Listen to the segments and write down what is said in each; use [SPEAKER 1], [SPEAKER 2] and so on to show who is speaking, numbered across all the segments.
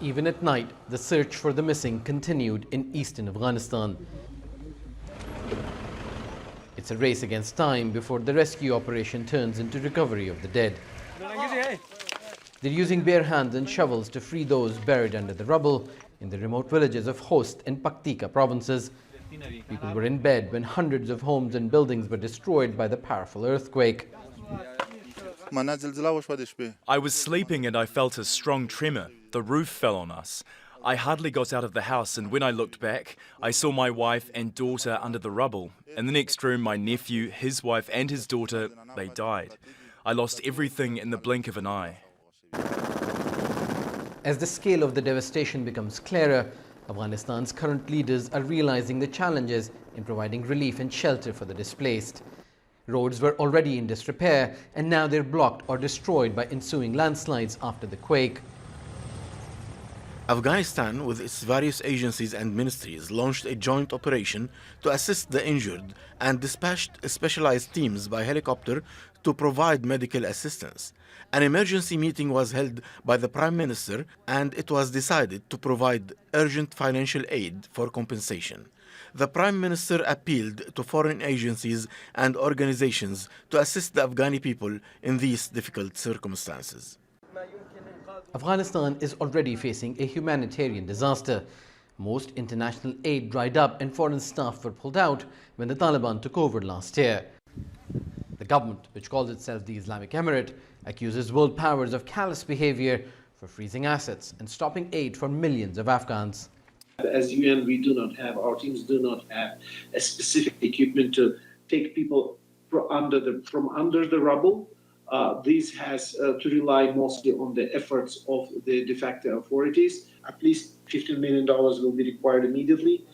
[SPEAKER 1] Even at night, the search for the missing continued in eastern Afghanistan. It's a race against time before the rescue operation turns into recovery of the dead. They're using bare hands and shovels to free those buried under the rubble in the remote villages of Host and Paktika provinces. People were in bed when hundreds of homes and buildings were destroyed by the powerful earthquake.
[SPEAKER 2] I was sleeping and I felt a strong tremor. The roof fell on us. I hardly got out of the house, and when I looked back, I saw my wife and daughter under the rubble. In the next room, my nephew, his wife and his daughter, they died. I lost everything in the blink of an eye.
[SPEAKER 1] As the scale of the devastation becomes clearer, Afghanistan's current leaders are realizing the challenges in providing relief and shelter for the displaced. Roads were already in disrepair, and now they're blocked or destroyed by ensuing landslides after the quake.
[SPEAKER 3] Afghanistan, with its various agencies and ministries, launched a joint operation to assist the injured and dispatched specialized teams by helicopter to provide medical assistance. An emergency meeting was held by the Prime Minister, and it was decided to provide urgent financial aid for compensation. The Prime Minister appealed to foreign agencies and organizations to assist the Afghani people in these difficult circumstances.
[SPEAKER 1] Afghanistan is already facing a humanitarian disaster. Most international aid dried up and foreign staff were pulled out when the Taliban took over last year. The government, which calls itself the Islamic Emirate, accuses world powers of callous behavior for freezing assets and stopping aid for millions of Afghans.
[SPEAKER 4] As UN, we do not have, our teams do not have a specific equipment to take people from under the rubble. This has to rely mostly on the efforts of the de facto authorities. At least $15 million will be required immediately.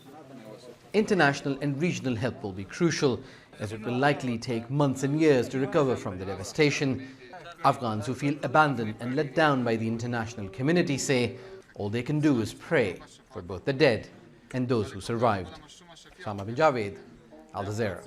[SPEAKER 1] International and regional help will be crucial, as it will likely take months and years to recover from the devastation. Afghans who feel abandoned and let down by the international community say all they can do is pray for both the dead and those who survived. Osama bin Javaid, Jazeera.